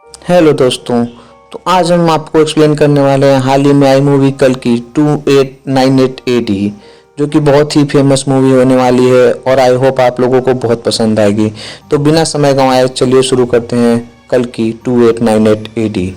Hello दोस्तों। तो आज हम आपको एक्सप्लेन करने वाले हैं हाल ही में आई मूवी कल की 2898 AD, जो कि बहुत ही फेमस मूवी होने वाली है और आई होप आप लोगों को बहुत पसंद आएगी। तो बिना समय गंवाए चलिए शुरू करते हैं कल की 2898 AD।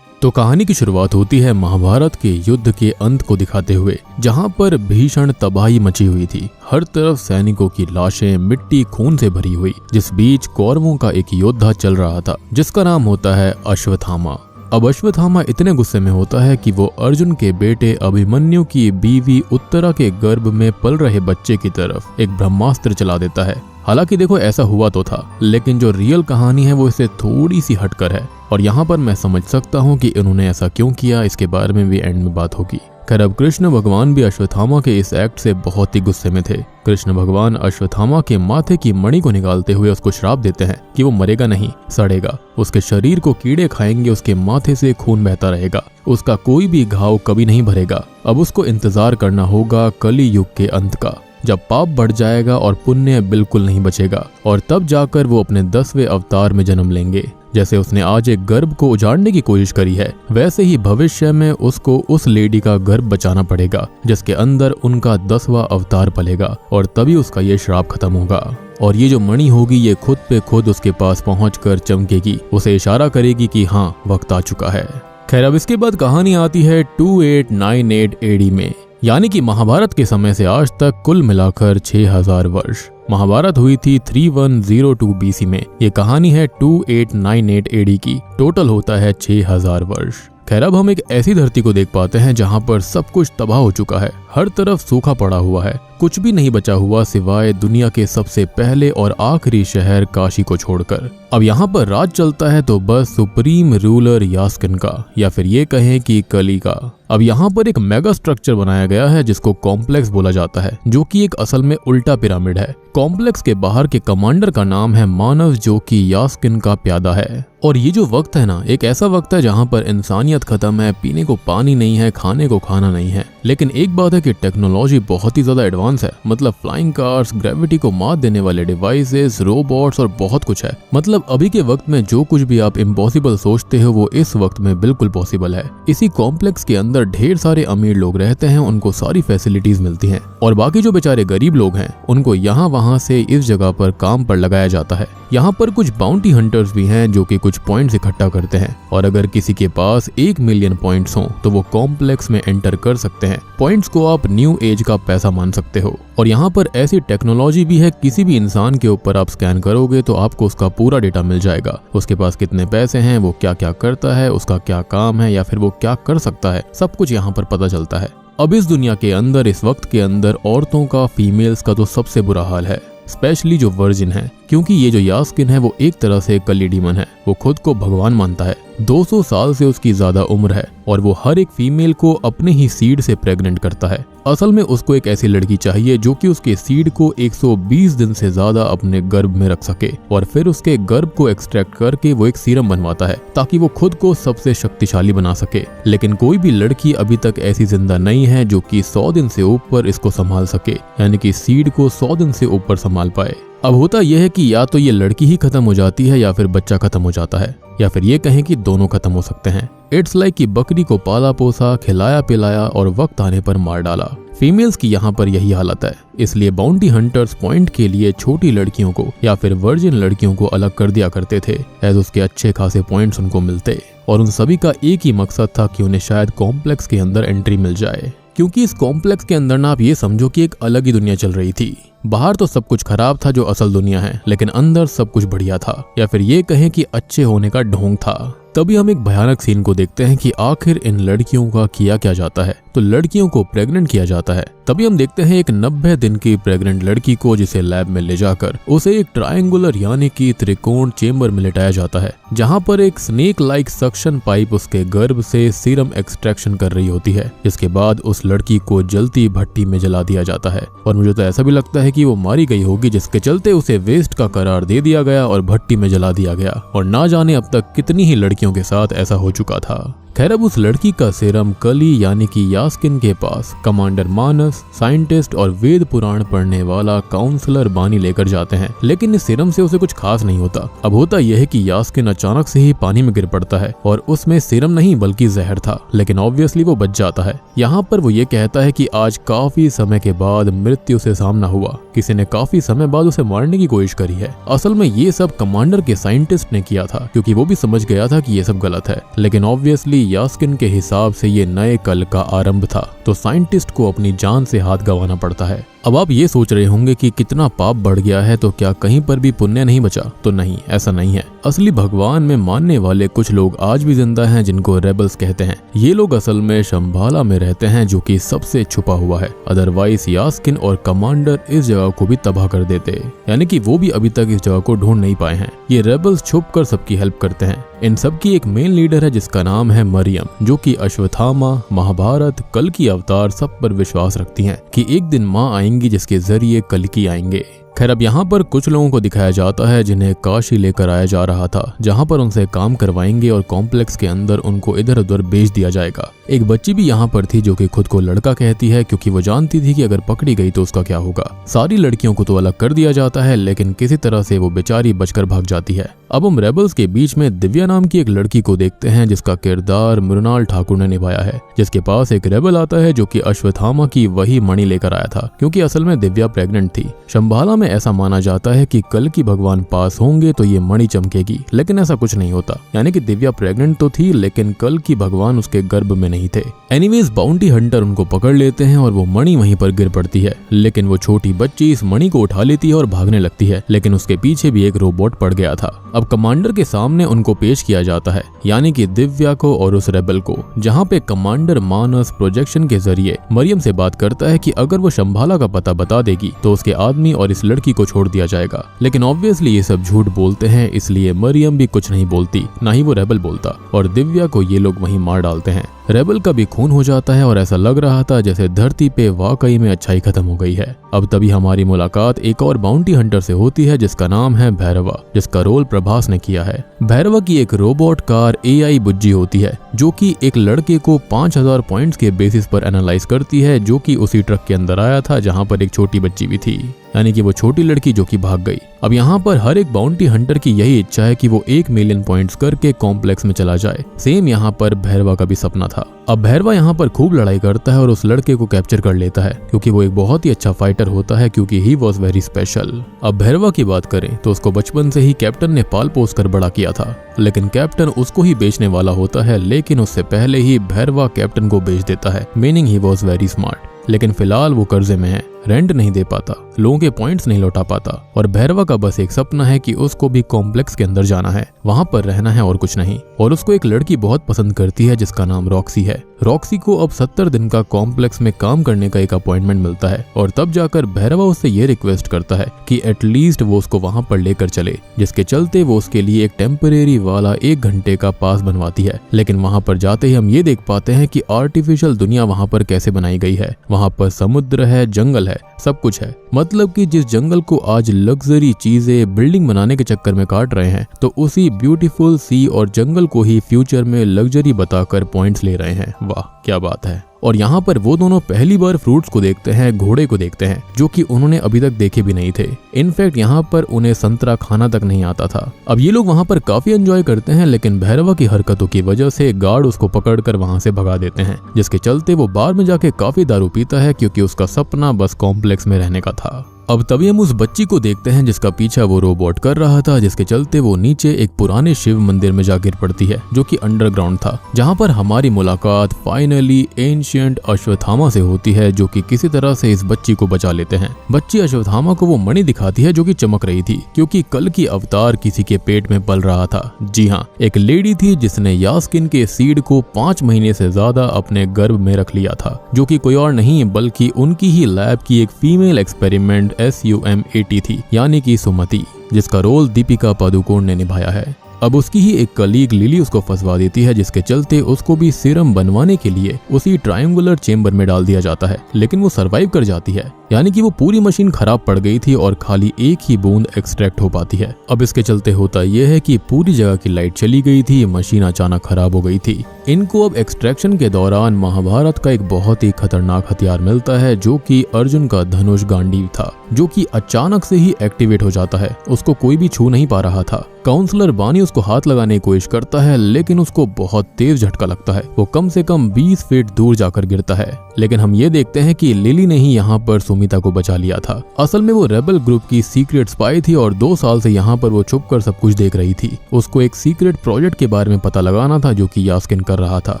तो कहानी की शुरुआत होती है महाभारत के युद्ध के अंत को दिखाते हुए, जहां पर भीषण तबाही मची हुई थी। हर तरफ सैनिकों की लाशें मिट्टी खून से भरी हुई, जिस बीच कौरवों का एक योद्धा चल रहा था जिसका नाम होता है अश्वत्थामा। अब अश्वत्थामा इतने गुस्से में होता है कि वो अर्जुन के बेटे अभिमन्यु की बीवी उत्तरा के गर्भ में पल रहे बच्चे की तरफ एक ब्रह्मास्त्र चला देता है। हालांकि देखो, ऐसा हुआ तो था, लेकिन जो रियल कहानी है वो इससे थोड़ी सी हटकर है। और यहाँ पर मैं समझ सकता हूँ कि इन्होंने ऐसा क्यों किया, इसके बारे में भी एंड में बात होगी। खैर, अब कृष्ण भगवान भी अश्वत्थामा के इस एक्ट से बहुत ही गुस्से में थे। कृष्ण भगवान अश्वत्थामा के माथे की मणि को निकालते हुए उसको श्राप देते हैं कि वो मरेगा नहीं, सड़ेगा। उसके शरीर को कीड़े खाएंगे, उसके माथे से खून बहता रहेगा, उसका कोई भी घाव कभी नहीं भरेगा। अब उसको इंतजार करना होगा कली युग के अंत का, जब पाप बढ़ जाएगा और पुण्य बिल्कुल नहीं बचेगा, और तब जाकर वो अपने 10वें अवतार में जन्म लेंगे। जैसे उसने आज एक गर्भ को उजाड़ने की कोशिश करी है, वैसे ही भविष्य में उसको उस लेडी का गर्भ बचाना पड़ेगा जिसके अंदर उनका 10वां अवतार पलेगा, और तभी उसका ये श्राप खत्म होगा। और ये जो मणि होगी ये खुद पे खुद उसके पास पहुंचकर चमकेगी, उसे इशारा करेगी कि हाँ, वक्त आ चुका है। खैर, अब इसके बाद कहानी आती है 2898 AD में, यानी कि महाभारत के समय से आज तक कुल मिलाकर 6000 वर्ष। महाभारत हुई थी 3102 BC में। ये कहानी है 2898 AD की। टोटल होता है 6000 वर्ष। खैर, अब हम एक ऐसी धरती को देख पाते हैं जहां पर सब कुछ तबाह हो चुका है। हर तरफ सूखा पड़ा हुआ है, कुछ भी नहीं बचा हुआ सिवाय दुनिया के सबसे पहले और आखिरी शहर काशी को छोड़कर। अब यहाँ पर राज चलता है तो बस सुप्रीम रूलर यास्किन का, या फिर ये कहें कि कली का। अब यहाँ पर एक मेगा स्ट्रक्चर बनाया गया है जिसको कॉम्प्लेक्स बोला जाता है, जो कि एक असल में उल्टा पिरामिड है। कॉम्प्लेक्स के बाहर के कमांडर का नाम है मानव, जो कि यास्किन का प्यादा है। और ये जो वक्त है ना, एक ऐसा वक्त है जहाँ पर इंसानियत खत्म है, पीने को पानी नहीं है, खाने को खाना नहीं है। लेकिन एक बात है कि टेक्नोलॉजी बहुत ही ज्यादा एडवांस है। मतलब फ्लाइंग कार्स, ग्रेविटी को मात देने वाले डिवाइसेस, रोबोट्स और बहुत कुछ है। मतलब अभी के वक्त में जो कुछ भी आप इम्पॉसिबल सोचते हो वो इस वक्त में बिल्कुल पॉसिबल है। इसी कॉम्प्लेक्स के अंदर ढेर सारे अमीर लोग रहते हैं, उनको सारी फैसिलिटीज मिलती हैं, और बाकी जो बेचारे गरीब लोग हैं उनको यहाँ वहाँ से इस जगह पर काम पर लगाया जाता है। यहाँ पर कुछ बाउंटी हंटर्स भी हैं जो कि कुछ पॉइंट्स इकट्ठा करते हैं, और अगर किसी के पास 1 मिलियन पॉइंट्स हो तो वो कॉम्प्लेक्स में एंटर कर सकते हैं। पॉइंट्स को आप न्यू एज का पैसा मान सकते हो। और यहाँ पर ऐसी टेक्नोलॉजी भी है, किसी भी इंसान के ऊपर आप स्कैन करोगे तो आपको उसका पूरा डेटा मिल जाएगा। उसके पास कितने पैसे हैं, वो क्या क्या करता है, उसका क्या काम है, या फिर वो क्या कर सकता है, सब कुछ यहाँ पर पता चलता है। अब इस दुनिया के अंदर, इस वक्त के अंदर औरतों का, फीमेल्स का तो सबसे बुरा हाल है, स्पेशली जो वर्जिन है, क्योंकि ये जो यास्किन है वो एक तरह से कली डीमन है। वो खुद को भगवान मानता है। 200 साल से उसकी ज्यादा उम्र है, और वो हर एक फीमेल को अपने ही सीड से प्रेग्नेंट करता है। असल में उसको एक ऐसी लड़की चाहिए जो कि उसके सीड को 120 दिन से ज्यादा अपने गर्भ में रख सके, और फिर उसके गर्भ को एक्सट्रैक्ट करके वो एक सीरम बनवाता है ताकि वो खुद को सबसे शक्तिशाली बना सके। लेकिन कोई भी लड़की अभी तक ऐसी जिंदा नहीं है जो कि 100 दिन से ऊपर इसको संभाल सके, यानी कि सीड को 100 दिन से ऊपर संभाल पाए। अब होता यह है कि या तो ये लड़की ही खत्म हो जाती है या फिर बच्चा खत्म हो जाता है, या फिर ये कहें कि दोनों खत्म हो सकते हैं। इट्स लाइक कि बकरी को पाला पोसा, खिलाया पिलाया और वक्त आने पर मार डाला। फीमेल्स की यहाँ पर यही हालत है। इसलिए बाउंटी हंटर्स पॉइंट के लिए छोटी लड़कियों को या फिर वर्जिन लड़कियों को अलग कर दिया करते थे, एज उसके अच्छे खासे पॉइंट्स उनको मिलते, और उन सभी का एक ही मकसद था कि उन्हें शायद कॉम्प्लेक्स के अंदर एंट्री मिल जाए। क्योंकि इस कॉम्प्लेक्स के अंदर ना आप ये समझो कि एक अलग ही दुनिया चल रही थी। बाहर तो सब कुछ खराब था जो असल दुनिया है, लेकिन अंदर सब कुछ बढ़िया था, या फिर ये कहें कि अच्छे होने का ढोंग था। तभी हम एक भयानक सीन को देखते हैं कि आखिर इन लड़कियों का किया क्या जाता है। तो लड़कियों को प्रेग्नेंट किया जाता है। तभी हम देखते हैं एक 90 दिन की प्रेग्नेंट लड़की को, जिसे लैब में ले जाकर उसे एक ट्रायंगुलर यानी कि त्रिकोण चेंबर में लिटाया जाता है, जहां पर एक स्नेक लाइक सक्शन पाइप उसके गर्भ से सीरम एक्सट्रैक्शन कर रही होती है, जिसके बाद उस लड़की को जलती भट्टी में जला दिया जाता है। और मुझे तो ऐसा भी लगता है कि वो मारी गई होगी, जिसके चलते उसे वेस्ट का करार दे दिया गया और भट्टी में जला दिया गया। और ना जाने अब तक कितनी ही लड़कियों के साथ ऐसा हो चुका था। खैर अब उस लड़की का सीरम कली यानी कि यास्किन के पास कमांडर मानस, साइंटिस्ट और वेद पुराण पढ़ने वाला काउंसलर बानी लेकर जाते हैं, लेकिन इस सीरम से उसे कुछ खास नहीं होता। अब होता यह है कि यास्किन अचानक से ही पानी में गिर पड़ता है और उसमें सीरम नहीं बल्कि जहर था, लेकिन ऑब्वियसली वो बच जाता है। यहाँ पर वो ये कहता है कि आज काफी समय के बाद मृत्यु से सामना हुआ, किसी ने काफी समय बाद उसे मारने की कोशिश करी है। असल में ये सब कमांडर के साइंटिस्ट ने किया था, क्योंकि वो भी समझ गया था कि ये सब गलत है, लेकिन ऑब्वियसली यास्किन के हिसाब से ये नए कल का आरंभ था, तो साइंटिस्ट को अपनी जान से हाथ गंवाना पड़ता है। अब आप ये सोच रहे होंगे कि कितना पाप बढ़ गया है, तो क्या कहीं पर भी पुण्य नहीं बचा? तो नहीं, ऐसा नहीं है। असली भगवान में मानने वाले कुछ लोग आज भी जिंदा हैं, जिनको रेबल्स कहते हैं। ये लोग असल में शंभाला में रहते हैं, जो कि सबसे छुपा हुआ है। अदरवाइज यास्किन और कमांडर इस जगह को भी तबाह कर देते, यानी कि वो भी अभी तक इस जगह को ढूंढ नहीं पाए हैं। ये रेबल्स छुप कर सबकी हेल्प करते हैं। इन सब की एक मेन लीडर है जिसका नाम है मरियम, जो कि अश्वत्थामा, महाभारत, कल की अवतार सब पर विश्वास रखती हैं कि एक दिन माँ आएंगी जिसके जरिए कल्कि आएंगे। खैर अब यहाँ पर कुछ लोगों को दिखाया जाता है जिन्हें काशी लेकर आया जा रहा था, जहाँ पर उनसे काम करवाएंगे और कॉम्प्लेक्स के अंदर उनको इधर उधर भेज दिया जाएगा। एक बच्ची भी यहाँ पर थी जो कि खुद को लड़का कहती है, क्योंकि वो जानती थी कि अगर पकड़ी गई तो उसका क्या होगा। सारी लड़कियों को तो अलग कर दिया जाता है, लेकिन किसी तरह से वो बेचारी बचकर भाग जाती है। अब हम रेबल्स के बीच में दिव्या नाम की एक लड़की को देखते हैं, जिसका किरदार मृणाल ठाकुर ने निभाया है, जिसके पास एक रेबल आता है जो कि अश्वत्थामा की वही मणि लेकर आया था, क्योंकि असल में दिव्या प्रेग्नेंट थी। शंभाला में ऐसा माना जाता है कि कल की भगवान पास होंगे तो ये मणि चमकेगी, लेकिन ऐसा कुछ नहीं होता। यानी कि दिव्या प्रेग्नेंट तो थी, लेकिन कल की भगवान उसके गर्भ में नहीं थे। एनीवेज बाउंटी हंटर उनको पकड़ लेते हैं और वो मणि वहीं पर गिर पड़ती है, लेकिन वो छोटी बच्ची इस मणि को उठा लेती है और भागने लगती है, लेकिन उसके पीछे भी एक रोबोट पड़ गया था। अब कमांडर के सामने उनको पेश किया जाता है, यानी कि दिव्या को और उस रेबल को, जहाँ पे कमांडर मानस प्रोजेक्शन के जरिए मरियम से बात करता है कि अगर वो शंभाला का पता बता देगी तो उसके आदमी और इस लड़की को छोड़ दिया जाएगा। लेकिन ऑब्वियसली ये सब झूठ बोलते हैं, इसलिए मरियम भी कुछ नहीं बोलती, ना ही वो रेबल बोलता, और दिव्या को ये लोग वहीं मार डालते हैं। रेबल का भी खून हो जाता है और ऐसा लग रहा था जैसे धरती पे वाकई में अच्छाई खत्म हो गई है। अब तभी हमारी मुलाकात एक और बाउंटी हंटर से होती है जिसका नाम है भैरवा, जिसका रोल प्रभास ने किया है। भैरवा की एक रोबोट कार AI बुज्जी होती है, जो कि एक लड़के को 5000 पॉइंट्स के बेसिस पर एनालाइज करती है, जो कि उसी ट्रक के अंदर आया था जहां पर एक छोटी बच्ची भी थी, यानी कि वो छोटी लड़की जो कि भाग गई। अब यहाँ पर हर एक बाउंटी हंटर की यही इच्छा है कि वो 1 मिलियन पॉइंट्स करके कॉम्प्लेक्स में चला जाए। सेम यहाँ पर भैरवा का भी सपना था। अब भैरवा यहाँ पर खूब लड़ाई करता है और उस लड़के को कैप्चर कर लेता है, क्योंकि वो एक बहुत ही अच्छा फाइटर होता है, क्योंकि ही वॉज वेरी स्पेशल। अब भैरवा की बात करें तो उसको बचपन से ही कैप्टन ने पाल पोस कर बड़ा किया था, लेकिन कैप्टन उसको ही बेचने वाला होता है, लेकिन उससे पहले ही भैरवा कैप्टन को बेच देता है, meaning he was very smart. लेकिन फिलहाल वो कर्जे में है, रेंट नहीं दे पाता, लोगों के पॉइंट्स नहीं लौटा पाता, और भैरवा का बस एक सपना है कि उसको भी कॉम्प्लेक्स के अंदर जाना है, वहां पर रहना है और कुछ नहीं। और उसको एक लड़की बहुत पसंद करती है जिसका नाम रॉक्सी है। रॉक्सी को अब 70 दिन का कॉम्प्लेक्स में काम करने का एक अपॉइंटमेंट मिलता है, और तब जाकर भैरवा उससे ये रिक्वेस्ट करता है कि एटलीस्ट वो उसको वहां पर लेकर चले, जिसके चलते वो उसके लिए एक टेम्परेरी वाला 1 घंटे का पास बनवाती है। लेकिन वहां पर जाते ही हम ये देख पाते हैं कि आर्टिफिशियल दुनिया वहां पर कैसे बनाई गई है। वहां पर समुद्र है, जंगल है, सब कुछ है। मतलब कि जिस जंगल को आज लग्जरी चीजें बिल्डिंग बनाने के चक्कर में काट रहे हैं, तो उसी ब्यूटीफुल सी और जंगल को ही फ्यूचर में लग्जरी बताकर पॉइंट्स ले रहे हैं। वाह क्या बात है। और यहाँ पर वो दोनों पहली बार फ्रूट्स को देखते हैं, घोड़े को देखते हैं, जो कि उन्होंने अभी तक देखे भी नहीं थे। इनफैक्ट यहाँ पर उन्हें संतरा खाना तक नहीं आता था। अब ये लोग वहाँ पर काफी एंजॉय करते हैं, लेकिन भैरवा की हरकतों की वजह से गार्ड उसको पकड़कर वहाँ से भगा देते हैं, जिसके चलते वो बार में जाके काफी दारू पीता है, क्योंकि उसका सपना बस कॉम्प्लेक्स में रहने का था। अब तभी हम उस बच्ची को देखते हैं जिसका पीछा वो रोबोट कर रहा था, जिसके चलते वो नीचे एक पुराने शिव मंदिर में जा गिर पड़ती है, जो कि अंडरग्राउंड था, जहां पर हमारी मुलाकात फाइनली एंशिएंट अश्वत्थामा से होती है, जो कि किसी तरह से इस बच्ची को बचा लेते हैं। बच्ची अश्वत्थामा को वो मणि दिखाती है जो कि चमक रही थी, क्योंकि कल की अवतार किसी के पेट में पल रहा था। जी हाँ, एक लेडी थी जिसने यास्किन के सीड को 5 महीने से ज्यादा अपने गर्भ में रख लिया था, जो कि कोई और नहीं बल्कि उनकी ही लैब की एक फीमेल एक्सपेरिमेंट SUM-80 थी, यानी कि सुमति, जिसका रोल दीपिका पादुकोण ने निभाया है। अब उसकी ही एक कलीग लिली उसको फंसवा देती है, जिसके चलते उसको भी सीरम बनवाने के लिए उसी ट्रायंगुलर चेंबर में डाल दिया जाता है, लेकिन वो सरवाइव कर जाती है। यानी कि वो पूरी मशीन खराब पड़ गई थी और खाली एक ही बूंद एक्सट्रैक्ट हो पाती है। अब इसके चलते होता यह है कि पूरी जगह की लाइट चली गई थी, मशीन अचानक खराब हो गई थी। इनको अब एक्सट्रैक्शन के दौरान महाभारत का एक बहुत ही खतरनाक हथियार मिलता है, जो कि अर्जुन का धनुष गांडीव था, जो कि अचानक से ही एक्टिवेट हो जाता है। उसको कोई भी छू नहीं पा रहा था। काउंसलर बानी उसको हाथ लगाने की कोशिश करता है, लेकिन उसको बहुत तेज झटका लगता है। वो कम से कम 20 फीट दूर जाकर गिरता है। लेकिन हम ये देखते हैं कि लिली ने ही यहाँ पर सुमिता को बचा लिया था। असल में वो रेबल ग्रुप की सीक्रेट स्पाई थी और 2 साल से यहाँ पर वो छुप कर सब कुछ देख रही थी। उसको एक सीक्रेट प्रोजेक्ट के बारे में पता लगाना था, जो कि यास्किन कर रहा था,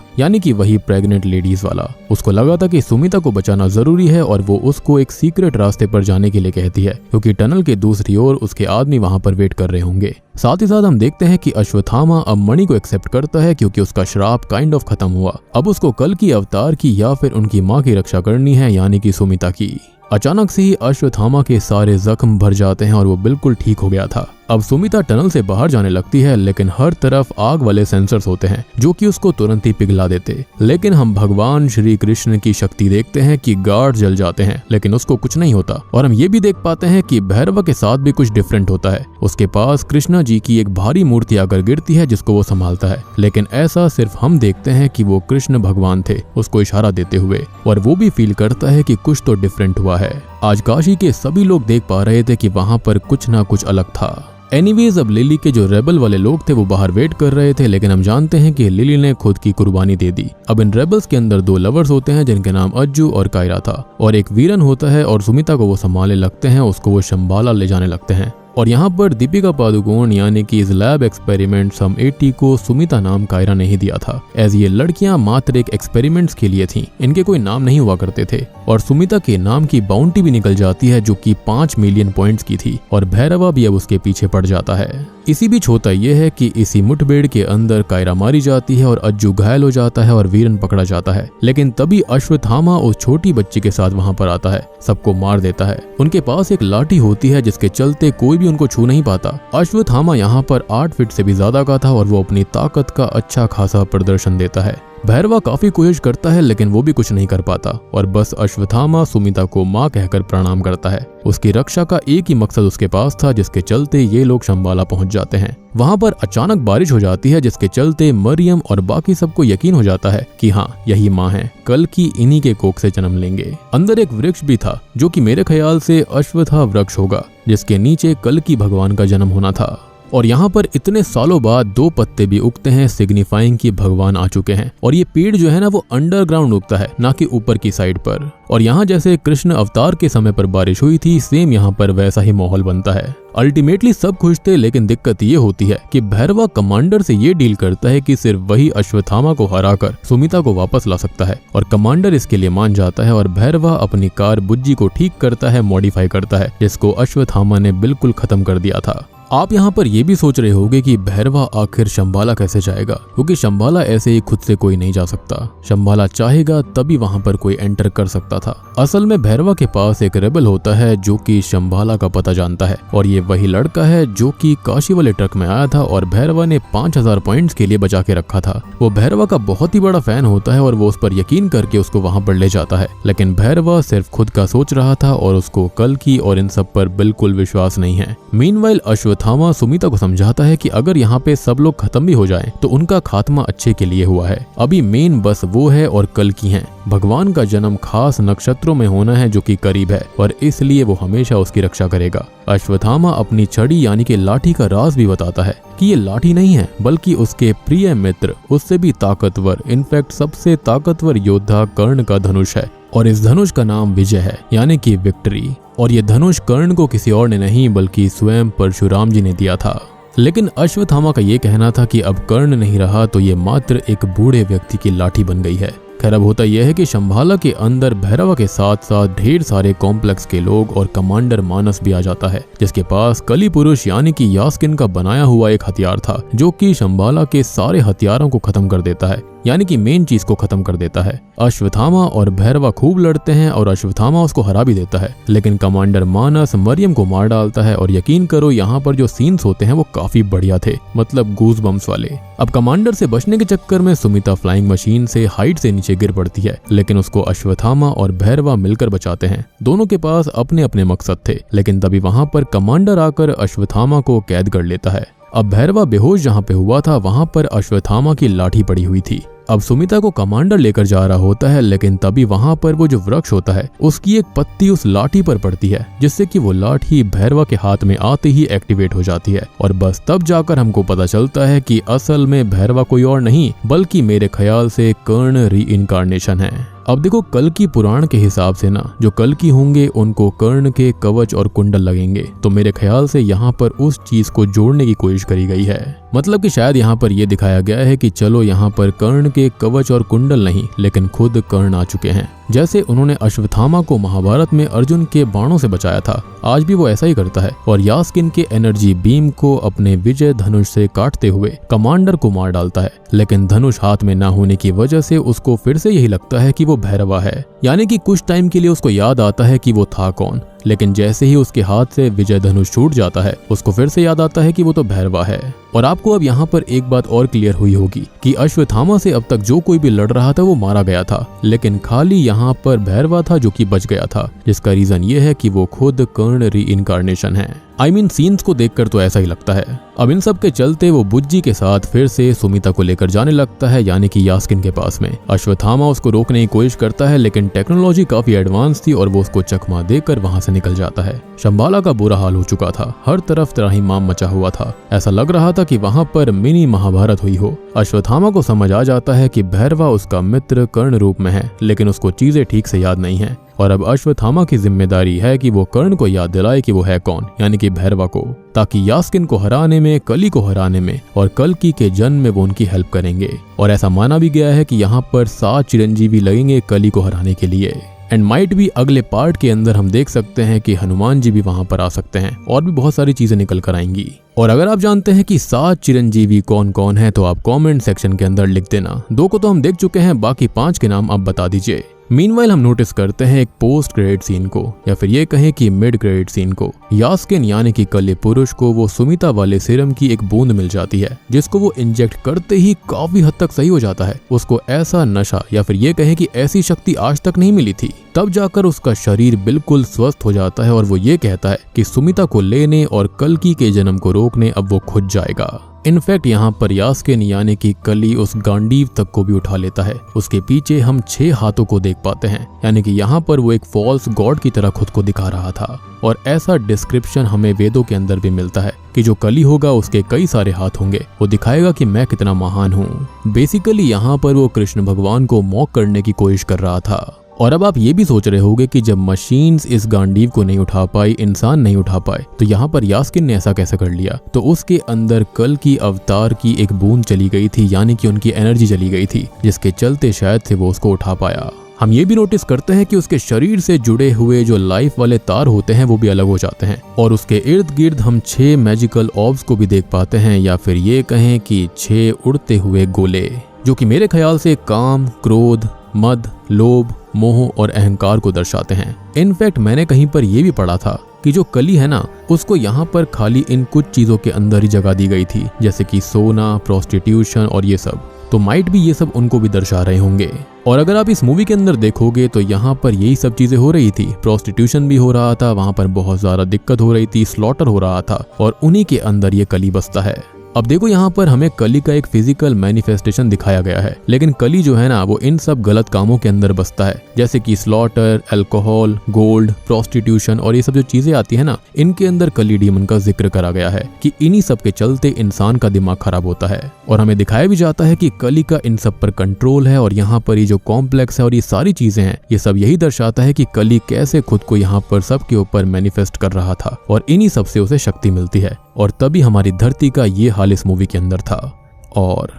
यानी कि वही प्रेग्नेंट लेडीज वाला। उसको लगा था कि सुमिता को बचाना जरूरी है और वो उसको एक सीक्रेट रास्ते पर जाने के लिए कहती है, क्योंकि टनल के दूसरी ओर उसके आदमी वहाँ पर वेट कर रहे होंगे। साथ ही साथ हम देखते हैं कि अश्वत्थामा अब मणि को एक्सेप्ट करता है, क्योंकि उसका श्राप काइंड ऑफ खत्म हुआ। अब उसको कल की अवतार की या फिर उनकी माँ की रक्षा करनी है, यानी कि सुमिता की। अचानक से ही अश्वत्थामा के सारे जख्म भर जाते हैं और वो बिल्कुल ठीक हो गया था। अब सुमिता टनल से बाहर जाने लगती है, लेकिन हर तरफ आग वाले सेंसर्स होते हैं, जो कि उसको तुरंत ही पिघला देते। लेकिन हम भगवान श्री कृष्ण की शक्ति देखते हैं कि गार्ड जल जाते हैं, लेकिन उसको कुछ नहीं होता। और हम ये भी देख पाते हैं कि भैरवा के साथ भी कुछ डिफरेंट होता है। उसके पास कृष्णा जी की एक भारी मूर्ति आकर गिरती है, जिसको वो संभालता है। लेकिन ऐसा सिर्फ हम देखते हैं कि वो कृष्ण भगवान थे, उसको इशारा देते हुए, और वो भी फील करता है कि कुछ तो डिफरेंट हुआ है। आज काशी के सभी लोग देख पा रहे थे कि वहाँ पर कुछ ना कुछ अलग था। एनीवेज, अब लिली के जो रेबल वाले लोग थे वो बाहर वेट कर रहे थे, लेकिन हम जानते हैं कि लिली ने खुद की कुर्बानी दे दी। अब इन रेबल्स के अंदर 2 लवर्स होते हैं, जिनके नाम अज्जू और कायरा था, और एक वीरन होता है, और सुमिता को वो संभालने लगते हैं। उसको वो शंबाला ले जाने लगते हैं। और यहाँ पर दीपिका पादुकोण यानी कि इस लैब एक्सपेरिमेंट सम 80 को सुमिता नाम कायरा ने ही दिया था, एज ये लड़कियां मात्र एक एक्सपेरिमेंट्स के लिए थीं। इनके कोई नाम नहीं हुआ करते थे। और सुमिता के नाम की बाउंटी भी निकल जाती है, जो कि 5 मिलियन पॉइंट्स की थी, और भैरवा भी अब उसके पीछे पड़ जाता है। इसी बीच होता यह है कि इसी मुठभेड़ के अंदर कायरा मारी जाती है और अज्जू घायल हो जाता है और वीरन पकड़ा जाता है। लेकिन तभी अश्वत्थामा उस छोटी बच्ची के साथ वहां पर आता है, सबको मार देता है। उनके पास एक लाठी होती है, जिसके चलते कोई भी उनको छू नहीं पाता। अश्वत्थामा यहाँ पर 8 फीट से भी ज्यादा का था और वो अपनी ताकत का अच्छा खासा प्रदर्शन देता है। भैरवा काफी कोशिश करता है, लेकिन वो भी कुछ नहीं कर पाता, और बस अश्वत्थामा सुमिता को माँ कहकर प्रणाम करता है। उसकी रक्षा का एक ही मकसद उसके पास था, जिसके चलते ये लोग शंबाला पहुंच जाते हैं। वहां पर अचानक बारिश हो जाती है, जिसके चलते मरियम और बाकी सबको यकीन हो जाता है कि हाँ, यही माँ है, कल की इन्हीं के कोख से जन्म लेंगे। अंदर एक वृक्ष भी था, जो कि मेरे ख्याल से अश्वत्था वृक्ष होगा, जिसके नीचे कल की भगवान का जन्म होना था। और यहाँ पर इतने सालों बाद 2 पत्ते भी उगते हैं, सिग्निफाइंग कि भगवान आ चुके हैं। और ये पेड़ जो है ना, वो अंडरग्राउंड उगता है, ना कि ऊपर की साइड पर। और यहाँ जैसे कृष्ण अवतार के समय पर बारिश हुई थी, सेम यहाँ पर वैसा ही माहौल बनता है। अल्टीमेटली सब खुश थे, लेकिन दिक्कत ये होती है कि भैरवा कमांडर से ये डील करता है कि सिर्फ वही अश्वत्थामा को हराकर सुमिता को वापस ला सकता है, और कमांडर इसके लिए मान जाता है। और भैरवा अपनी कार बुज्जी को ठीक करता है, मॉडिफाई करता है, जिसको अश्वत्थामा ने बिल्कुल खत्म कर दिया था। आप यहाँ पर ये भी सोच रहे होंगे कि भैरवा आखिर शंबाला कैसे जाएगा, क्योंकि शंबाला ऐसे ही खुद से कोई नहीं जा सकता। शंबाला चाहेगा तभी वहाँ पर कोई एंटर कर सकता था। असल में भैरवा के पास एक रेबल होता है, जो कि शंबाला का पता जानता है, और ये वही लड़का है जो कि काशी वाले ट्रक में आया था और भैरवा ने 5000 पॉइंट्स के लिए बचा के रखा था। वो भैरवा का बहुत ही बड़ा फैन होता है और वो उस पर यकीन करके उसको वहाँ पर ले जाता है। लेकिन भैरवा सिर्फ खुद का सोच रहा था और उसको कल की और इन सब पर बिल्कुल विश्वास नहीं है। मीनवाइल अश्वत्थामा सुमिता को समझाता है कि अगर यहाँ पे सब लोग खत्म भी हो जाएं, तो उनका खात्मा अच्छे के लिए हुआ है। अभी मेन बस वो है और कल की है। भगवान का जन्म खास नक्षत्रों में होना है, जो कि करीब है, और इसलिए वो हमेशा उसकी रक्षा करेगा। अश्वत्थामा अपनी छड़ी यानी कि लाठी का राज भी बताता है कि ये लाठी नहीं है, बल्कि उसके प्रिय मित्र, उससे भी ताकतवर, इनफैक्ट सबसे ताकतवर योद्धा कर्ण का धनुष है, और इस धनुष का नाम विजय है, यानी कि विक्ट्री। और ये धनुष कर्ण को किसी और ने नहीं, बल्कि स्वयं परशुराम जी ने दिया था। लेकिन अश्वत्थामा का ये कहना था कि अब कर्ण नहीं रहा, तो ये मात्र एक बूढ़े व्यक्ति की लाठी बन गई है। खैर, अब होता यह है कि शंबाला के अंदर भैरवा के साथ साथ ढेर सारे कॉम्प्लेक्स के लोग और कमांडर मानस भी आ जाता है, जिसके पास कली पुरुष यानी कि यास्किन का बनाया हुआ एक हथियार था, जो कि शंबाला के सारे हथियारों को खत्म कर देता है, यानी कि मेन चीज को खत्म कर देता है। अश्वत्थामा और भैरवा खूब लड़ते हैं और अश्वत्थामा उसको हरा भी देता है, लेकिन कमांडर मानस मरियम को मार डालता है। और यकीन करो, यहाँ पर जो सीन्स होते हैं वो काफी बढ़िया थे, मतलब गूज बम्स वाले। अब कमांडर से बचने के चक्कर में सुमिता फ्लाइंग मशीन से हाइट से नीचे गिर पड़ती है, लेकिन उसको अश्वत्थामा और भैरवा मिलकर बचाते हैं। दोनों के पास अपने अपने मकसद थे, लेकिन तभी वहां पर कमांडर आकर अश्वत्थामा को कैद कर लेता है। अब भैरवा बेहोश जहाँ पे हुआ था, वहां पर अश्वत्थामा की लाठी पड़ी हुई थी। अब सुमिता को कमांडर लेकर जा रहा होता है, लेकिन तभी वहाँ पर वो जो वृक्ष होता है उसकी एक पत्ती उस लाठी पर पड़ती है, जिससे कि वो लाठी भैरवा के हाथ में आते ही एक्टिवेट हो जाती है। और बस तब जाकर हमको पता चलता है कि असल में भैरवा कोई और नहीं बल्कि मेरे ख्याल से कर्ण री-इनकार्नेशन है। अब देखो, कल्कि पुराण के हिसाब से ना जो कल्कि होंगे उनको कर्ण के कवच और कुंडल लगेंगे, तो मेरे ख्याल से यहाँ पर उस चीज को जोड़ने की कोशिश करी गई है। मतलब कि शायद यहाँ पर यह दिखाया गया है कि चलो यहाँ पर कर्ण के कवच और कुंडल नहीं लेकिन खुद कर्ण आ चुके हैं। जैसे उन्होंने अश्वत्थामा को महाभारत में अर्जुन के बाणों से बचाया था, आज भी वो ऐसा ही करता है और यास्किन के एनर्जी बीम को अपने विजय धनुष से काटते हुए कमांडर को मार डालता है। लेकिन धनुष हाथ में ना होने की वजह से उसको फिर से यही लगता है कि वो भैरवा है, यानी कि कुछ टाइम के लिए उसको याद आता है कि वो था कौन। लेकिन जैसे ही उसके हाथ से विजय धनुष छूट जाता है उसको फिर से याद आता है कि वो तो भैरवा है। और आपको अब यहाँ पर एक बात और क्लियर हुई होगी कि अश्वत्थामा से अब तक जो कोई भी लड़ रहा था वो मारा गया था, लेकिन खाली यहाँ पर भैरवा था जो कि बच गया था, जिसका रीजन ये है कि वो खुद कर्ण री-इनकार्नेशन है। सीन्स को देखकर तो ऐसा ही लगता है। अब इन सब के चलते वो बुज्जी के साथ फिर से सुमिता को लेकर जाने लगता है, यानी कि यास्किन के पास में। अश्वत्थामा उसको रोकने की कोशिश करता है, लेकिन टेक्नोलॉजी काफी एडवांस थी और वो उसको चकमा देकर वहां से निकल जाता है। शंबाला का बुरा हाल हो चुका था, हर तरफ त्राहिमाम मचा हुआ था, ऐसा लग रहा था कि वहां पर मिनी महाभारत हुई हो। अश्वत्थामा को समझ आ जाता है कि भैरवा उसका मित्र कर्ण रूप में है, लेकिन उसको चीजें ठीक से याद नहीं है और अब अश्वत्थामा की जिम्मेदारी है कि वो कर्ण को याद दिलाए कि वो है कौन, यानी कि भैरवा को, ताकि यास्किन को हराने में, कली को हराने में और कल्कि के जन्म में वो उनकी हेल्प करेंगे। और ऐसा माना भी गया है कि यहाँ पर 7 चिरंजीवी लगेंगे कली को हराने के लिए। एंड माइट भी अगले पार्ट के अंदर हम देख सकते हैं कि हनुमान जी भी वहां पर आ सकते हैं और भी बहुत सारी चीजें निकल कर आएंगी। और अगर आप जानते हैं कि 7 चिरंजीवी कौन कौन है तो आप कमेंट सेक्शन के अंदर लिख देना। 2 को तो हम देख चुके हैं, बाकी 5 के नाम आप बता दीजिए। मीनवाइल हम नोटिस करते हैं एक पोस्ट क्रेडिट सीन को, या फिर ये कहें कि मिड क्रेडिट सीन को। यास्किन यानी कि कली पुरुष को वो सुमिता वाले सीरम की एक बूंद मिल जाती है, जिसको वो इंजेक्ट करते ही काफी हद तक सही हो जाता है। उसको ऐसा नशा या फिर ये कहें कि ऐसी शक्ति आज तक नहीं मिली थी। तब जाकर उसका शरीर बिल्कुल स्वस्थ हो जाता है और वो ये कहता है कि सुमिता को लेने और कल्कि के जन्म को रोकने अब वो खुद जाएगा। इनफैक्ट यहाँ पर यास्किन यानी कि कली उस गांडीव तक को भी उठा लेता है। उसके पीछे हम 6 हाथों को देख पाते हैं, यानी कि यहाँ पर वो एक फॉल्स गॉड की तरह खुद को दिखा रहा था। और ऐसा डिस्क्रिप्शन हमें वेदों के अंदर भी मिलता है कि जो कली होगा उसके कई सारे हाथ होंगे, वो दिखाएगा कि मैं कितना महान हूँ। बेसिकली यहाँ पर वो कृष्ण भगवान को मॉक करने की कोशिश कर रहा था। और अब आप ये भी सोच रहे होंगे कि जब मशीन्स इस गांडीव को नहीं उठा पाई, इंसान नहीं उठा पाए, तो यहाँ पर यास्किन ने ऐसा कैसे कर लिया। तो उसके अंदर कल की अवतार की एक बूंद चली गई थी, यानी कि उनकी एनर्जी चली गई थी, जिसके चलते शायद से वो उसको उठा पाया। हम ये भी नोटिस करते हैं कि उसके शरीर से जुड़े हुए जो लाइफ वाले तार होते हैं वो भी अलग हो जाते हैं और उसके इर्द गिर्द हम 6 मैजिकल ऑर्ब्स को भी देख पाते हैं, या फिर ये कहें कि 6 उड़ते हुए गोले, जो कि मेरे ख्याल से काम, क्रोध, मद, लोभ, मोह और अहंकार को दर्शाते हैं। इनफैक्ट मैंने कहीं पर यह भी पढ़ा था कि जो कली है ना, उसको यहाँ पर खाली इन कुछ चीजों के अंदर ही जगह दी गई थी, जैसे कि सोना, प्रोस्टिट्यूशन और ये सब। तो माइट भी ये सब उनको भी दर्शा रहे होंगे। और अगर आप इस मूवी के अंदर देखोगे तो यहाँ पर यही सब चीजें हो रही थी। प्रोस्टिट्यूशन भी हो रहा था, वहां पर बहुत ज्यादा दिक्कत हो रही थी, स्लॉटर हो रहा था, और उन्हीं के अंदर ये कली बसता है। अब देखो यहाँ पर हमें कली का एक फिजिकल मैनिफेस्टेशन दिखाया गया है, लेकिन कली जो है ना वो इन सब गलत कामों के अंदर बसता है, जैसे कि स्लॉटर, अल्कोहल, गोल्ड, प्रोस्टिट्यूशन और ये सब जो चीजें आती है ना, इनके अंदर कली डीमन का जिक्र करा गया है कि इन्हीं सब के चलते इंसान का दिमाग खराब होता है। और हमें दिखाया भी जाता है कि कली का इन सब पर कंट्रोल है, और यहाँ पर ये जो कॉम्प्लेक्स है और ये सारी चीजें हैं, ये सब यही दर्शाता है कि कली कैसे खुद को यहाँ पर सबके ऊपर मैनिफेस्ट कर रहा था और इन्हीं सब से उसे शक्ति मिलती है। और तभी हमारी धरती का ये हाल इस मूवी के अंदर था। और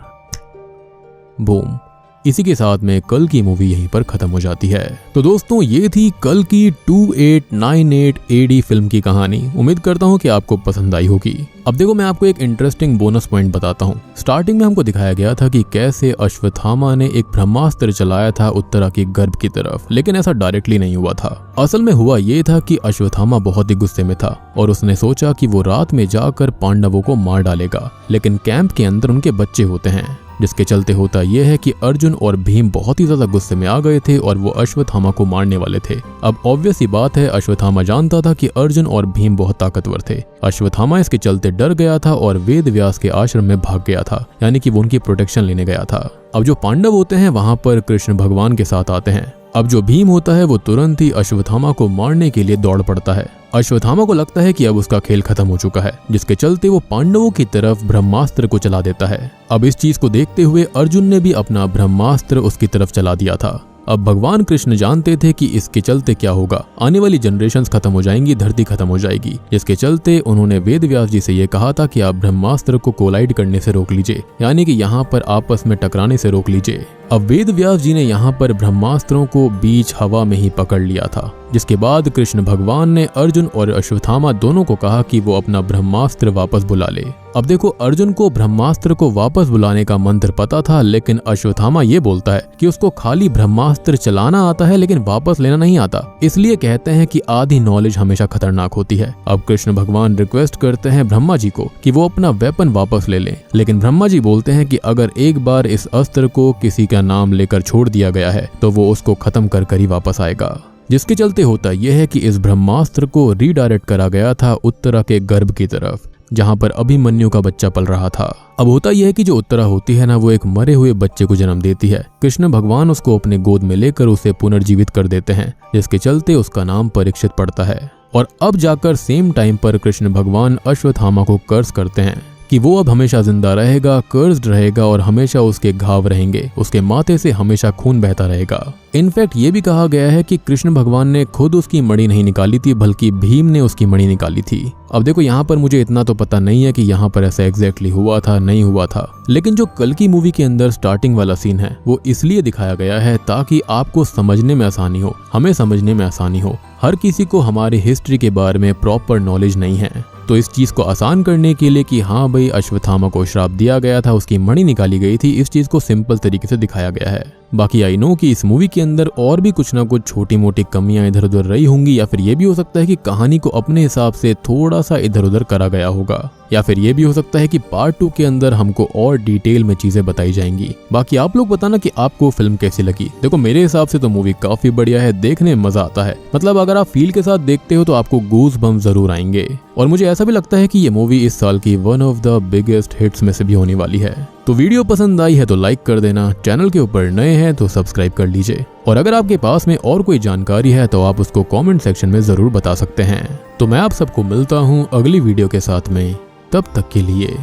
बूम, इसी के साथ में कल की मूवी यहीं पर खत्म हो जाती है। तो दोस्तों ये थी कल की 2898 AD फिल्म की कहानी। उम्मीद करता हूँ कि आपको पसंद आई होगी। अब देखो मैं आपको एक इंटरेस्टिंग बोनस पॉइंट बताता हूँ। स्टार्टिंग में हमको दिखाया गया था कि कैसे अश्वत्थामा ने एक ब्रह्मास्त्र चलाया था उत्तरा के गर्भ की तरफ, लेकिन ऐसा डायरेक्टली नहीं हुआ था। असल में हुआ ये था कि अश्वत्थामा बहुत ही गुस्से में था और उसने सोचा कि वो रात में जाकर पांडवों को मार डालेगा, लेकिन कैंप के अंदर उनके बच्चे होते हैं। जिसके चलते होता यह है कि अर्जुन और भीम बहुत ही ज्यादा गुस्से में आ गए थे और वो अश्वत्थामा को मारने वाले थे। अब ऑब्वियस सी बात है, अश्वत्थामा जानता था कि अर्जुन और भीम बहुत ताकतवर थे। अश्वत्थामा इसके चलते डर गया था और वेद व्यास के आश्रम में भाग गया था, यानी कि वो उनकी प्रोटेक्शन लेने गया था। अब जो पांडव होते हैं वहां पर कृष्ण भगवान के साथ आते हैं। अब जो भीम होता है वो तुरंत ही अश्वत्थामा को मारने के लिए दौड़ पड़ता है। अश्वत्थामा को लगता है कि अब उसका खेल खत्म हो चुका है, जिसके चलते वो पांडवों की तरफ ब्रह्मास्त्र को चला देता है। अब इस चीज को देखते हुए अर्जुन ने भी अपना ब्रह्मास्त्र उसकी तरफ चला दिया था। अब भगवान कृष्ण जानते थे कि इसके चलते क्या होगा, आने वाली जनरेशंस खत्म हो जाएंगी, धरती खत्म हो जाएगी। जिसके चलते उन्होंने वेद व्यास जी से ये कहा था कि आप ब्रह्मास्त्र को कोलाइड करने से रोक लीजिए, यानी कि यहाँ पर आपस में टकराने से रोक लीजिए। अब वेद व्यास जी ने यहाँ पर ब्रह्मास्त्रों को बीच हवा में ही पकड़ लिया था, जिसके बाद कृष्ण भगवान ने अर्जुन और अश्वत्थामा दोनों को कहा कि वो अपना ब्रह्मास्त्र वापस बुला ले। अब देखो, अर्जुन को ब्रह्मास्त्र को वापस बुलाने का मंत्र पता था, लेकिन अश्वत्थामा ये बोलता है कि उसको खाली ब्रह्मास्त्र चलाना आता है लेकिन वापस लेना नहीं आता। इसलिए कहते हैं कि आधी नॉलेज हमेशा खतरनाक होती है। अब कृष्ण भगवान रिक्वेस्ट करते हैं ब्रह्मा जी को कि वो अपना वेपन वापस ले लें, लेकिन ब्रह्मा जी बोलते हैं कि अगर एक बार इस अस्त्र को किसी का नाम लेकर छोड़ दिया गया है तो वो उसको खत्म कर ही वापस आएगा। जिसके चलते होता यह है कि इस ब्रह्मास्त्र को रीडायरेक्ट करा गया था उत्तरा के गर्भ की तरफ, जहां पर अभिमन्यु का बच्चा पल रहा था। अब होता यह है कि जो उत्तरा होती है ना, वो एक मरे हुए बच्चे को जन्म देती है। कृष्ण भगवान उसको अपने गोद में लेकर उसे पुनर्जीवित कर देते हैं, जिसके चलते उसका नाम परीक्षित पड़ता है। और अब जाकर सेम टाइम पर कृष्ण भगवान अश्वत्थामा को कर्स करते हैं कि वो अब हमेशा जिंदा रहेगा, कर्स्ड रहेगा और हमेशा उसके घाव रहेंगे, उसके माथे से हमेशा खून बहता रहेगा। इनफैक्ट ये भी कहा गया है कि कृष्ण भगवान ने खुद उसकी मणि नहीं निकाली थी, बल्कि भीम ने उसकी मणि निकाली थी। अब देखो, यहाँ पर मुझे इतना तो पता नहीं है कि यहाँ पर ऐसा एग्जैक्टली हुआ था नहीं हुआ था, लेकिन जो कल्कि मूवी के अंदर स्टार्टिंग वाला सीन है वो इसलिए दिखाया गया है ताकि आपको समझने में आसानी हो, हमें समझने में आसानी हो। हर किसी को हमारी हिस्ट्री के बारे में प्रॉपर नॉलेज नहीं है, तो इस चीज को आसान करने के लिए कि हाँ भाई अश्वत्थामा को श्राप दिया गया था, उसकी मणि निकाली गई थी, इस चीज को सिंपल तरीके से दिखाया गया है। बाकी आई नो कि इस मूवी के अंदर और भी कुछ ना कुछ छोटी मोटी कमियां इधर उधर रही होंगी, या फिर ये भी हो सकता है कि कहानी को अपने हिसाब से थोड़ा सा इधर उधर करा गया होगा, या फिर ये भी हो सकता है कि पार्ट 2 के अंदर हमको और डिटेल में चीजें बताई जाएंगी। बाकी आप लोग बताना कि आपको फिल्म कैसी लगी। देखो, मेरे हिसाब से तो मूवी काफी बढ़िया है, देखने में मजा आता है। मतलब अगर आप फील के साथ देखते हो तो आपको गूज बम्स जरूर आएंगे। और मुझे ऐसा भी लगता है कि ये मूवी इस साल की one of the biggest hits में से भी होने वाली है। तो वीडियो पसंद आई है तो लाइक कर देना, चैनल के ऊपर नए हैं तो सब्सक्राइब कर लीजिए, और अगर आपके पास में और कोई जानकारी है तो आप उसको कमेंट सेक्शन में जरूर बता सकते हैं। तो मैं आप सबको मिलता हूँ अगली वीडियो के साथ में, तब तक के लिए